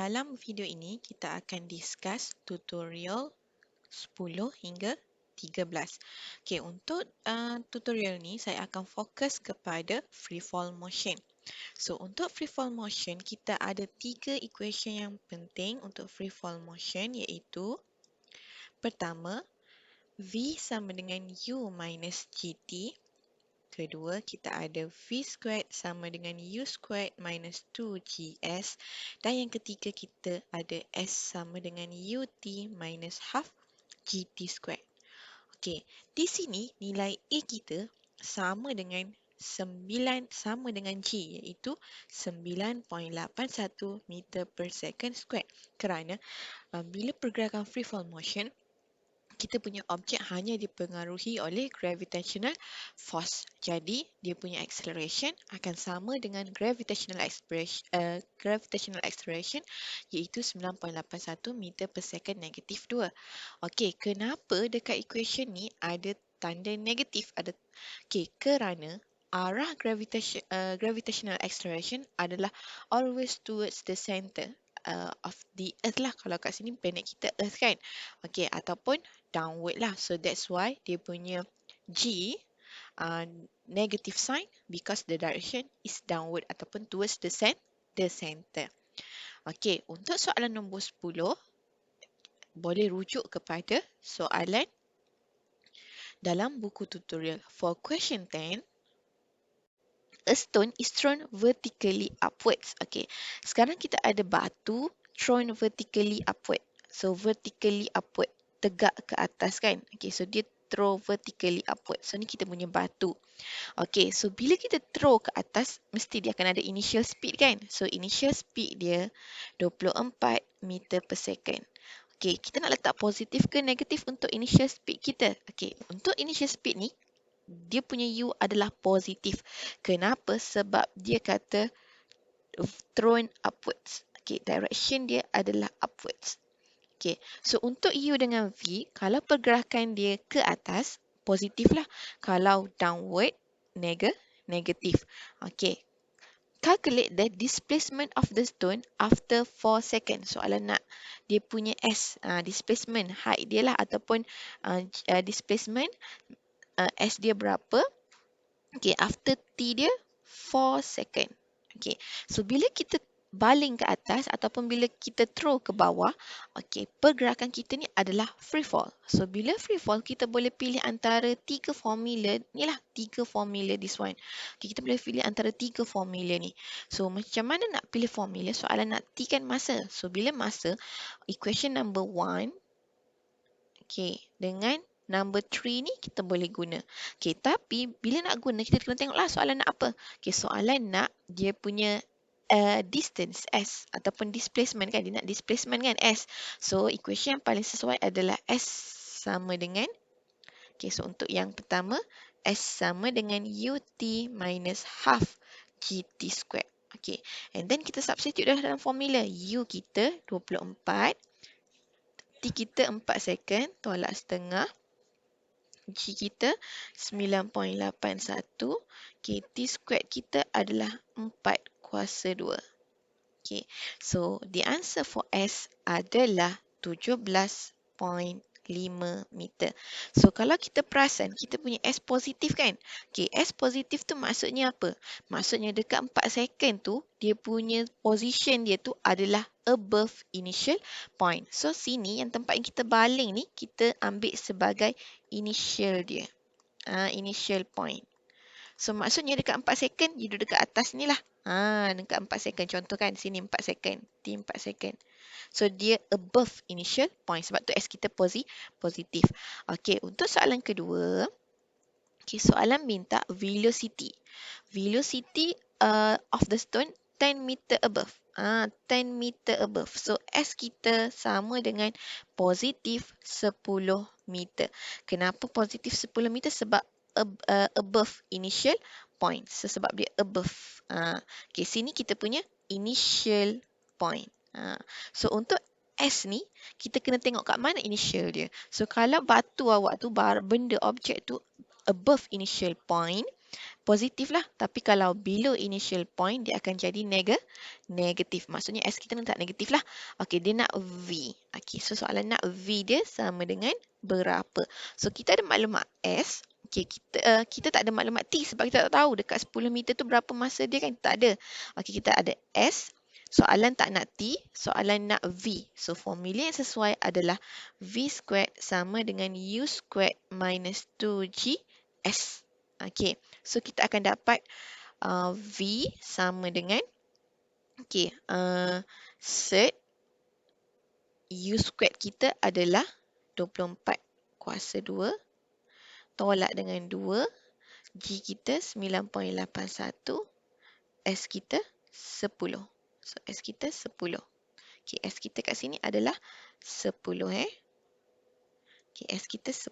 Dalam video ini, kita akan discuss tutorial 10 hingga 13. Okey, untuk tutorial ni, saya akan fokus kepada freefall motion. So, untuk freefall motion, kita ada 3 equation yang penting untuk freefall motion iaitu pertama, V sama dengan U minus GT. Kedua, kita ada V squared sama dengan U squared minus 2GS. Dan yang ketiga, kita ada S sama dengan UT minus half GT squared. Okey, di sini nilai A kita sama dengan 9 sama dengan G iaitu 9.81 meter per second squared. Kerana bila pergerakan freefall motion, kita punya objek hanya dipengaruhi oleh gravitational force. Jadi, dia punya acceleration akan sama dengan gravitational acceleration iaitu 9.81 meter per second negatif 2. Okey, kenapa dekat equation ni ada tanda negatif? Okey, kerana arah gravitational acceleration adalah always towards the center of the earth lah. Kalau kat sini planet kita earth kan. Okey, ataupun downward lah. So that's why dia punya G negative sign because the direction is downward ataupun towards the center. Okey, untuk soalan nombor 10 boleh rujuk kepada soalan dalam buku tutorial. For question 10, a stone is thrown vertically upwards. Okey, sekarang kita ada batu thrown vertically upward. So vertically upward, tegak ke atas kan. Okey, so dia throw vertically upward. So ni kita punya batu. Okey, so bila kita throw ke atas, mesti dia akan ada initial speed kan. So initial speed dia 24 meter per second. Okey, kita nak letak positif ke negatif untuk initial speed kita? Okey, untuk initial speed ni, dia punya U adalah positif. Kenapa? Sebab dia kata thrown upwards. Okey, direction dia adalah upwards. Okey, so untuk U dengan V, kalau pergerakan dia ke atas, positif lah. Kalau downward, negatif. Okey, calculate the displacement of the stone after 4 seconds. Soalan nak dia punya S, displacement, height dia lah ataupun displacement S dia berapa. Okay, after T dia 4 second. Okay, so bila kita baling ke atas ataupun bila kita throw ke bawah, okay, pergerakan kita ni adalah free fall. So bila free fall, kita boleh pilih antara 3 formula, ni lah 3 formula this one. Okay, kita boleh pilih antara 3 formula ni. So macam mana nak pilih formula? Soalan nak T kan masa. So bila masa, equation number 1, okay, dengan number 3 ni kita boleh guna. Okay, tapi bila nak guna, kita kena tengoklah soalan nak apa. Okay, soalan nak dia punya distance S ataupun displacement kan. Dia nak displacement kan S. So, equation yang paling sesuai adalah S sama dengan, okay, so untuk yang pertama, S sama dengan UT minus half GT squared. Okay, and then kita substitute dalam formula. U kita 24, T kita 4 second, tolak setengah. G kita 9.81. Okay, T squared kita adalah 4 kuasa 2. Okay, so the answer for S adalah 17.5 meter. So kalau kita perasan, kita punya S positif kan? Okay, S positif tu maksudnya apa? Maksudnya dekat 4 second tu, dia punya position dia tu adalah above initial point. So sini yang tempat yang kita baling ni, kita ambil sebagai initial dia. Initial point. So maksudnya dekat 4 second, dia duduk dekat atas ni lah. Dekat 4 second. Contoh kan, sini 4 second. T 4 second. So dia above initial point. Sebab tu S kita positif. Okay, untuk soalan kedua. Okay, soalan minta velocity. Velocity of the stone 10 meter above. 10 meter above. So S kita sama dengan positif 10 meter. Kenapa positif 10 meter? Sebab above initial point. So, sebab dia above. Okay, sini kita punya initial point. So, untuk S ni, kita kena tengok kat mana initial dia. So, kalau batu awak tu, benda objek tu above initial point, positif lah. Tapi kalau below initial point, dia akan jadi negatif. Maksudnya S kita tak negatif lah. Okey, dia nak V. Okey, so soalan nak V dia sama dengan berapa? So, kita ada maklumat S. Okey, kita tak ada maklumat T sebab kita tak tahu dekat 10 meter tu berapa masa dia kan. Tak ada. Okey, kita ada S. Soalan tak nak T, soalan nak V. So, formula yang sesuai adalah V squared sama dengan U squared minus 2G S. Okey, so kita akan dapat V sama dengan, okey, cert U squared kita adalah 24 kuasa 2 tolak dengan 2, G kita 9.81, S kita 10. So, S kita 10. Okey, S kita kat sini adalah 10 Okey, S kita 10.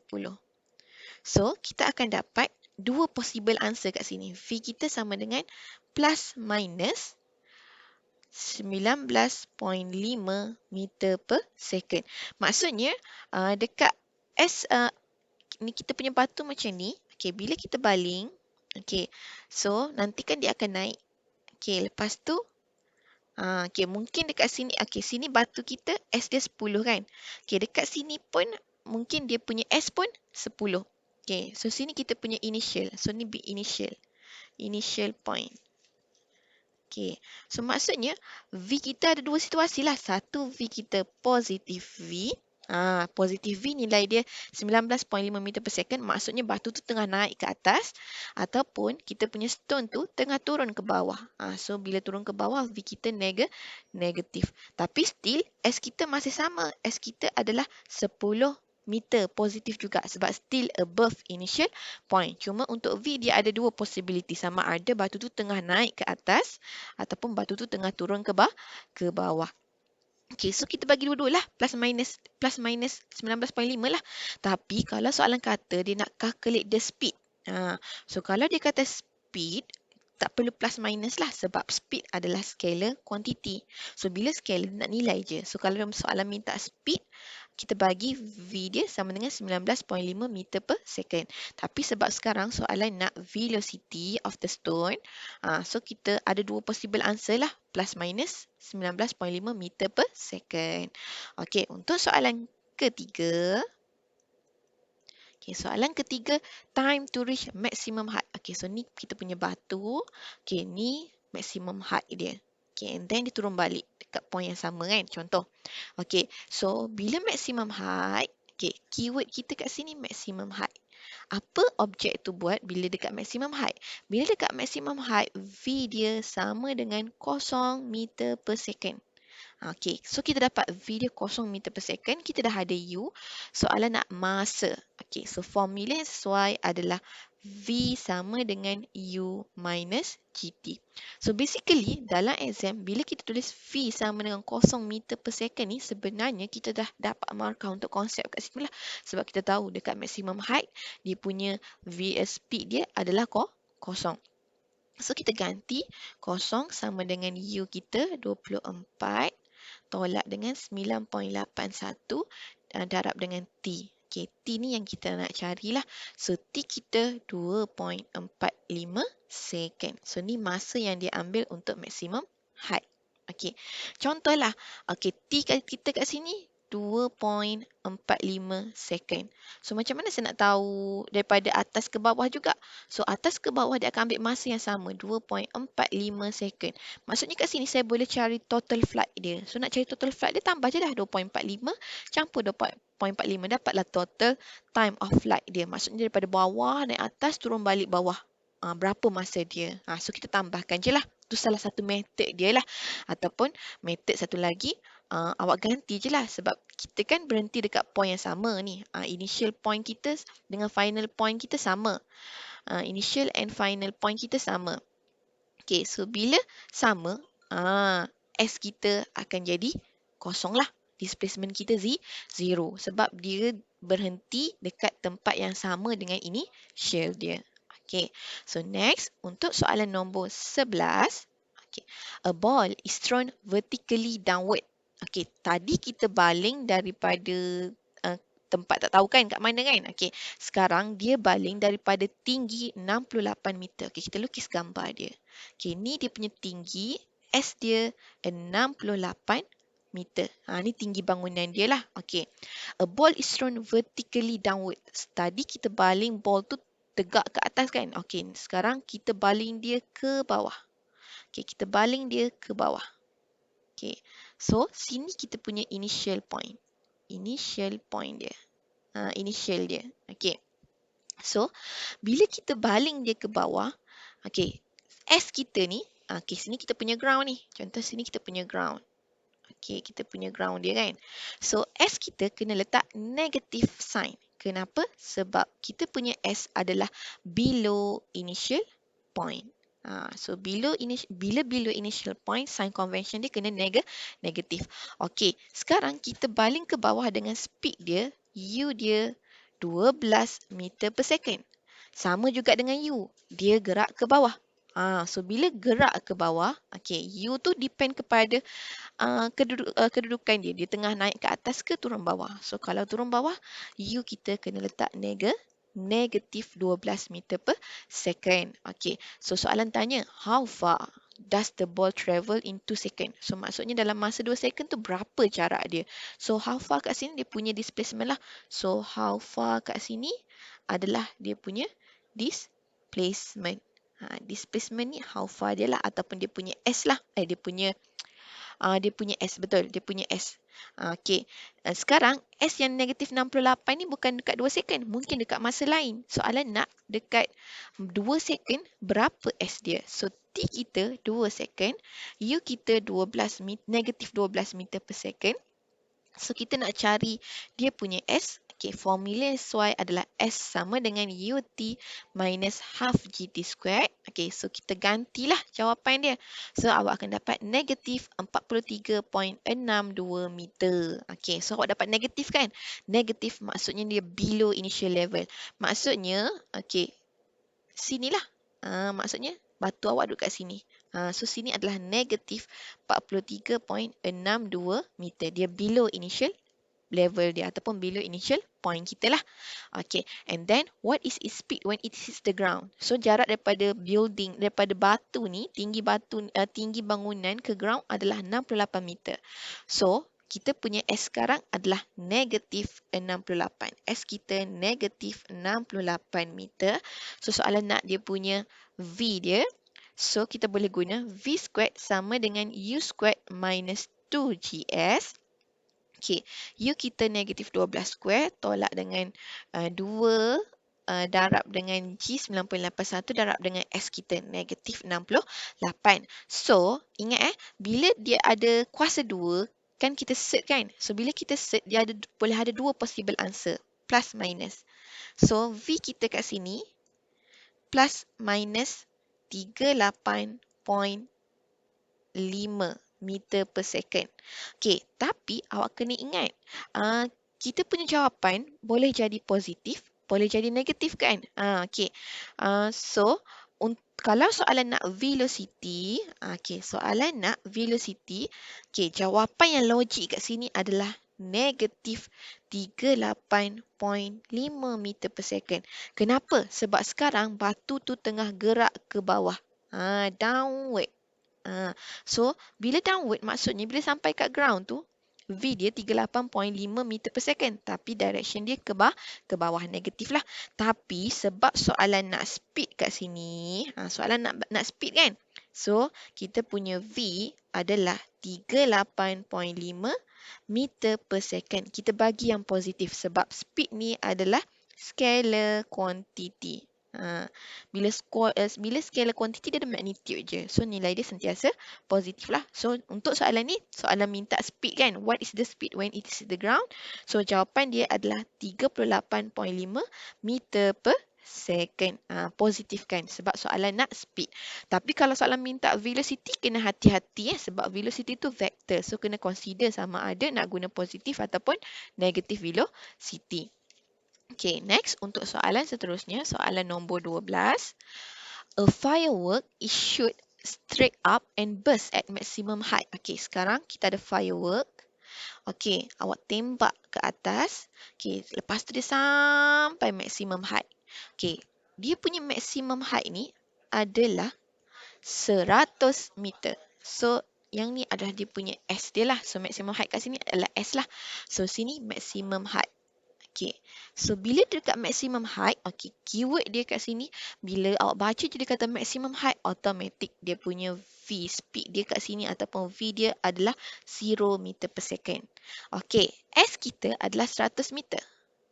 So, kita akan dapat dua possible answer kat sini. V kita sama dengan plus minus 19.5 meter per second. Maksudnya, dekat S, ni kita punya batu macam ni. Okay, bila kita baling, okay, so nanti kan dia akan naik. Okay, lepas tu, okay, mungkin dekat sini, okay, sini batu kita S dia 10 kan. Okay, dekat sini pun, mungkin dia punya S pun 10. Okay, so sini kita punya initial. So, ni big initial. Initial point. Okay, so maksudnya V kita ada dua situasi lah. Satu, V kita positif V. Positif V nilai dia 19.5 meter per second. Maksudnya batu tu tengah naik ke atas. Ataupun kita punya stone tu tengah turun ke bawah. So, bila turun ke bawah, V kita negatif. Tapi still, S kita masih sama. S kita adalah 10 meter positif juga sebab still above initial point. Cuma untuk V dia ada dua possibility, sama ada batu tu tengah naik ke atas ataupun batu tu tengah turun ke bawah. Okay, so kita bagi dua-dua lah, plus minus 19.5 lah. Tapi kalau soalan kata dia nak calculate the speed. So kalau dia kata speed, tak perlu plus minus lah sebab speed adalah scalar quantity. So bila scalar nak nilai je. So kalau dalam soalan minta speed, kita bagi V dia sama dengan 19.5 meter per second. Tapi sebab sekarang soalan nak velocity of the stone, so kita ada dua possible answer lah, plus minus 19.5 meter per second. Okey, untuk soalan ketiga, soalan ketiga, time to reach maximum height. Okay, so ni kita punya batu. Okay, ni maximum height dia. Okay, and then dia turun balik dekat point yang sama kan, contoh. Okay, so bila maximum height, okay, keyword kita kat sini maximum height. Apa objek tu buat bila dekat maximum height? Bila dekat maximum height, V dia sama dengan 0 meter per second. Okay, so kita dapat V dia 0 meter per second. Kita dah ada U. Soalan nak masa. Okay, so formula yang sesuai adalah V sama dengan U minus GT. So basically, dalam exam, bila kita tulis V sama dengan 0 meter per second ni, sebenarnya kita dah dapat markah untuk konsep kat sini lah. Sebab kita tahu dekat maximum height, dia punya V speed dia adalah 0. So kita ganti 0 sama dengan U kita 24 tolak dengan 9.81 darab dengan T. Okay, T ni yang kita nak carilah. So, T kita 2.45 second. So, ni masa yang dia ambil untuk maximum height. Okay, contohlah. Okay, T kita kat sini 2.45 second. So, macam mana saya nak tahu daripada atas ke bawah juga? So, atas ke bawah dia akan ambil masa yang sama, 2.45 second. Maksudnya kat sini saya boleh cari total flight dia. So, nak cari total flight dia, tambah je dah 2.45 campur 2.45. Dapatlah total time of flight dia. Maksudnya daripada bawah naik atas, turun balik bawah. Berapa masa dia? So, kita tambahkan je lah. Itu salah satu method dia lah. Ataupun method satu lagi, awak ganti je lah sebab kita kan berhenti dekat point yang sama ni. Initial point kita dengan final point kita sama. Initial and final point kita sama. Okay, so bila sama, S kita akan jadi kosong lah. Displacement kita zero sebab dia berhenti dekat tempat yang sama dengan ini initial dia. Okay, so next untuk soalan nombor 11. Okay, a ball is thrown vertically downward. Okay, tadi kita baling daripada tempat tak tahu kan kat mana kan. Okey, sekarang dia baling daripada tinggi 68 meter. Okey, kita lukis gambar dia. Okey, ni dia punya tinggi, S dia 68 meter. Ni tinggi bangunan dia lah. Okey, a ball is thrown vertically downward. Tadi kita baling ball tu tegak ke atas kan. Okey, sekarang kita baling dia ke bawah. Okey, kita baling dia ke bawah. Okey, so sini kita punya initial point. Initial point dia. Initial dia. Okey. So, bila kita baling dia ke bawah, okey, S kita ni, okey, sini kita punya ground ni. Contoh sini kita punya ground. Okey, kita punya ground dia kan. So, S kita kena letak negative sign. Kenapa? Sebab kita punya S adalah below initial point. So, bila below initial point, sign convention dia kena negatif. Okey, sekarang kita baling ke bawah dengan speed dia, U dia 12 meter per second. Sama juga dengan U, dia gerak ke bawah. So, bila gerak ke bawah, okey, U tu depend kepada kedudukan dia. Dia tengah naik ke atas ke turun bawah. So, kalau turun bawah, U kita kena letak negatif 12 meter per second. Okey, so soalan tanya, how far does the ball travel in 2 second? So, maksudnya dalam masa 2 second tu berapa jarak dia? So, how far kat sini dia punya displacement lah. So, how far kat sini adalah dia punya displacement. Displacement ni how far dia lah ataupun dia punya S lah. Dia punya S, betul. Dia punya S. Okey. Sekarang, S yang negatif 68 ni bukan dekat 2 second. Mungkin dekat masa lain. Soalan nak dekat 2 second, berapa S dia? So, T kita 2 second. U kita negatif 12 meter per second. So, kita nak cari dia punya S. Okay, formula SY adalah S sama dengan UT minus half GT squared. Okay, so kita gantilah jawapan dia. So, awak akan dapat negatif 43.62 meter. Okay, so awak dapat negatif kan? Negatif maksudnya dia below initial level. Maksudnya, okay, sinilah. Maksudnya, batu awak duduk kat sini. So, sini adalah negatif 43.62 meter. Dia below initial level dia ataupun below initial point kita lah. Okay, and then what is its speed when it hits the ground? So, jarak daripada building, daripada batu ni, tinggi bangunan ke ground adalah 68 meter. So, kita punya S sekarang adalah negatif 68. S kita negatif 68 meter. So, soalan nak dia punya V dia. So, kita boleh guna V squared sama dengan U squared minus 2GS. Okay, U kita negatif 12 square tolak dengan 2 darab dengan G 9.81 darab dengan S kita negatif 68. So, ingat bila dia ada kuasa 2, kan kita set kan? So, bila kita set, dia boleh ada 2 possible answer, plus minus. So, V kita kat sini plus minus 38.5 meter per second. Okey, tapi awak kena ingat, kita punya jawapan boleh jadi positif, boleh jadi negatif kan? Okey. So, kalau soalan nak velocity, soalan nak velocity, jawapan yang logik kat sini adalah negatif 38.5 meter per second. Kenapa? Sebab sekarang batu tu tengah gerak ke bawah. Downward. So, bila downward maksudnya bila sampai kat ground tu, V dia 38.5 meter per second. Tapi direction dia ke bawah, negatif lah. Tapi sebab soalan nak speed kat sini, soalan nak speed kan? So, kita punya V adalah 38.5 meter per second. Kita bagi yang positif sebab speed ni adalah scalar quantity. Bila scalar quantity dia ada magnitude je. So, nilai dia sentiasa positif lah. So, untuk soalan ni, soalan minta speed kan. What is the speed when it is the ground? So, jawapan dia adalah 38.5 meter per second. Positif kan. Sebab soalan nak speed. Tapi kalau soalan minta velocity, kena hati-hati sebab velocity tu vector. So, kena consider sama ada nak guna positif ataupun negatif velocity. Okay, next untuk soalan seterusnya, soalan nombor 12. A firework is shoot straight up and burst at maximum height. Okay, sekarang kita ada firework. Okey, awak tembak ke atas. Okey, lepas tu dia sampai maximum height. Okey, dia punya maximum height ni adalah 100 meter. So, yang ni adalah dia punya S dia lah. So, maximum height kat sini adalah S lah. So, sini maximum height. Okay. So, bila dia dekat maximum height, okay, keyword dia kat sini, bila awak baca je dia kata maximum height, automatic dia punya V, speed dia kat sini ataupun V dia adalah 0 meter per second. Okay, S kita adalah 100 meter.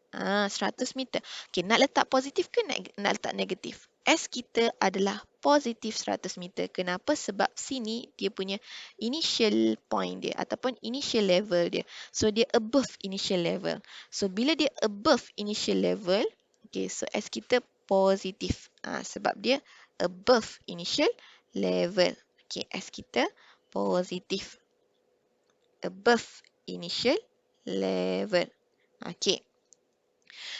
100 meter. Okay, nak letak positif ke nak letak negatif? S kita adalah positif 100 meter. Kenapa? Sebab sini dia punya initial point dia ataupun initial level dia. So, dia above initial level. So, bila dia above initial level, okay, so S kita positif. Sebab dia above initial level. Okay, S kita positif. Above initial level. Okay.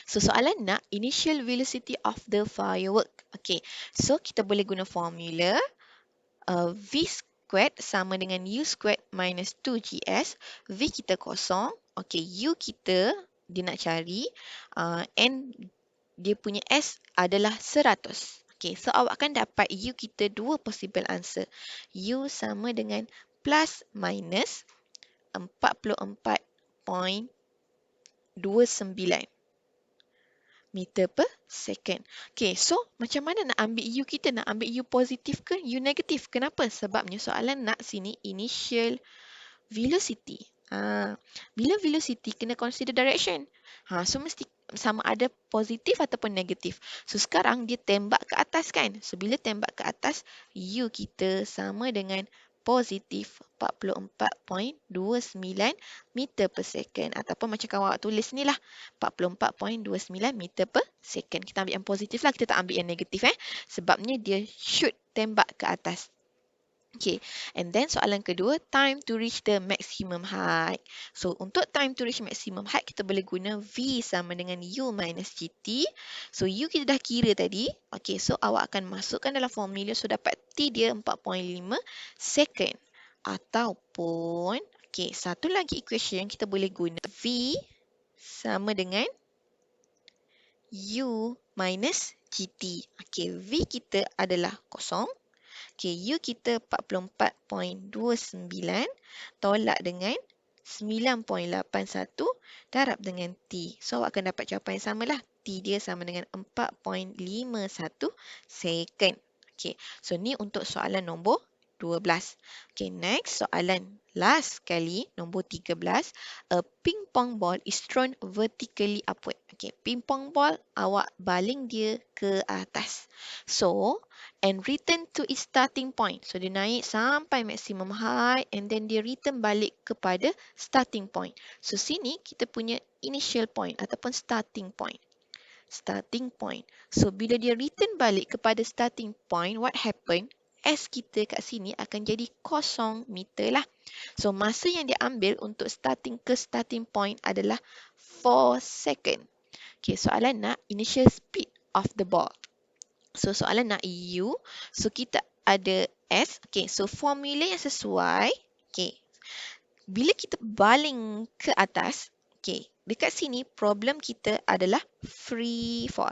So, soalan nak initial velocity of the firework. Okay, so kita boleh guna formula V squared sama dengan U squared minus 2GS. V kita kosong. Okay, U kita dia nak cari. And dia punya S adalah 100. Okay, so awak akan dapat U kita dua possible answer. U sama dengan plus minus 44.29 meter per second. Okay, so macam mana nak ambil U kita? Nak ambil U positif ke U negatif? Kenapa? Sebabnya soalan nak sini initial velocity. Bila velocity kena consider direction. So mesti sama ada positif ataupun negatif. So sekarang dia tembak ke atas kan? So bila tembak ke atas, U kita sama dengan positif 44.29 meter per second. Ataupun macam kawan awak tulis ni lah, 44.29 meter per second. Kita ambil yang positif lah, kita tak ambil yang negatif. Sebabnya dia shoot tembak ke atas. Okay, and then soalan kedua, time to reach the maximum height. So, untuk time to reach maximum height, kita boleh guna V sama dengan U minus GT. So, U kita dah kira tadi. Okay, so awak akan masukkan dalam formula. So, dapat T dia 4.5 second. Ataupun, okay, satu lagi equation kita boleh guna. V sama dengan U minus GT. Okay, V kita adalah kosong. Okay, U kita 44.29 tolak dengan 9.81 darab dengan T. So, awak akan dapat jawapan yang sama lah. T dia sama dengan 4.51 second. Okay, so ni untuk soalan nombor 12. Okay, next soalan last kali, nombor 13. A ping pong ball is thrown vertically upward. Okay, ping pong ball awak baling dia ke atas. So, and return to its starting point. So, dia naik sampai maximum height and then dia return balik kepada starting point. So, sini kita punya initial point ataupun starting point. Starting point. So, bila dia return balik kepada starting point, what happen? S kita kat sini akan jadi 0 meter lah. So, masa yang dia ambil untuk starting ke starting point adalah 4 second. Okay, soalan nak initial speed of the ball. So, soalan nak U. So, kita ada S. Okay, so formula yang sesuai. Okay, bila kita baling ke atas, okay, dekat sini problem kita adalah free fall.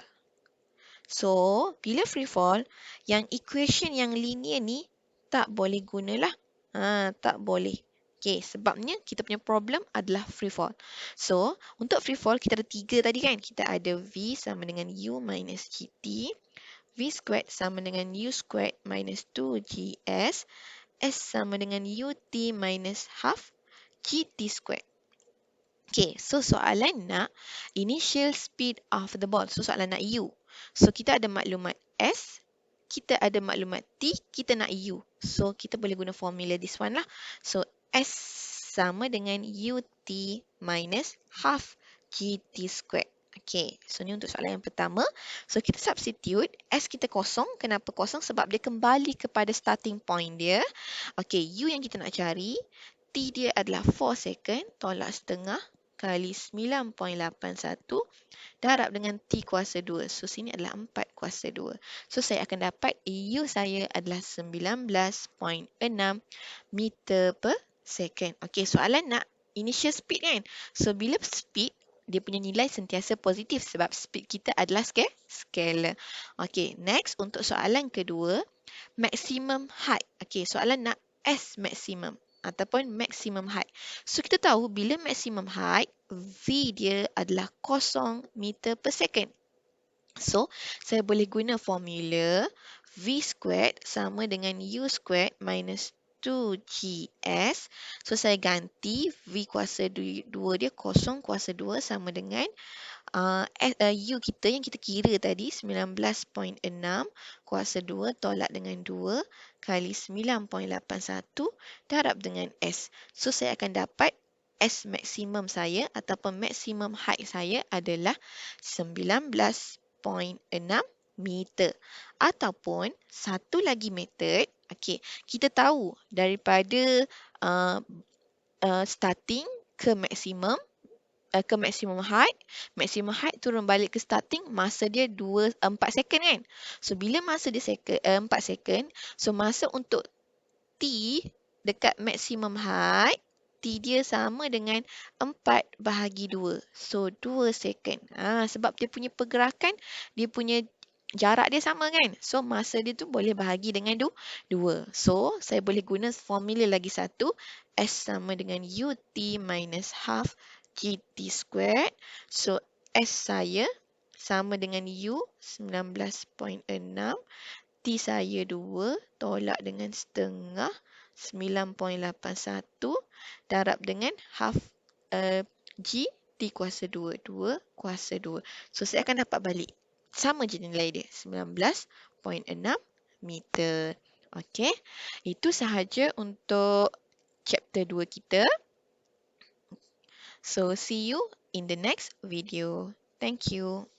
So, bila free fall, yang equation yang linear ni tak boleh gunalah. Tak boleh. Okay, sebabnya kita punya problem adalah free fall. So, untuk free fall kita ada 3 tadi kan. Kita ada V sama dengan U minus GT. V squared sama dengan U squared minus 2GS. S sama dengan UT minus half GT squared. Okay, so soalan nak initial speed of the ball. So, soalan nak U. So, kita ada maklumat S, kita ada maklumat T, kita nak U. So, kita boleh guna formula this one lah. So, S sama dengan UT minus half GT squared. Okay, so ni untuk soalan yang pertama. So, kita substitute. S kita kosong. Kenapa kosong? Sebab dia kembali kepada starting point dia. Okay, U yang kita nak cari. T dia adalah 4 second. Tolak setengah kali 9.81 darab dengan T kuasa 2. So, sini adalah 4 kuasa 2. So, saya akan dapat U saya adalah 19.6 meter per second. Okey, soalan nak initial speed kan. So, bila speed, dia punya nilai sentiasa positif sebab speed kita adalah scalar. Okey, next untuk soalan kedua, maximum height. Okey, soalan nak S maximum ataupun maximum height. So, kita tahu bila maximum height, V dia adalah 0 meter per second. So, saya boleh guna formula V squared sama dengan U squared minus 2GS. So, saya ganti V kuasa 2 dia 0 kuasa 2 sama dengan U kita yang kita kira tadi 19.6 kuasa 2 tolak dengan 2 kali 9.81 darab dengan S. So, saya akan dapat S maksimum saya ataupun maksimum height saya adalah 19.6 meter. Ataupun satu lagi method, okay, kita tahu daripada uh, starting ke maksimum, ke maximum height turun balik ke starting, masa dia 4 second kan. So bila masa dia 4 second, so masa untuk T dekat maximum height, T dia sama dengan 4 bahagi 2. So 2 second. Sebab dia punya pergerakan, dia punya jarak dia sama kan. So masa dia tu boleh bahagi dengan 2. So saya boleh guna formula lagi satu, S sama dengan UT minus half GT squared. So, S saya sama dengan U 19.6. T saya 2 tolak dengan setengah 9.81 darab dengan half G T kuasa 2. 2 kuasa 2. So, saya akan dapat balik. Sama je nilai dia. 19.6 meter. Okey. Itu sahaja untuk chapter 2 kita. So, see you in the next video. Thank you.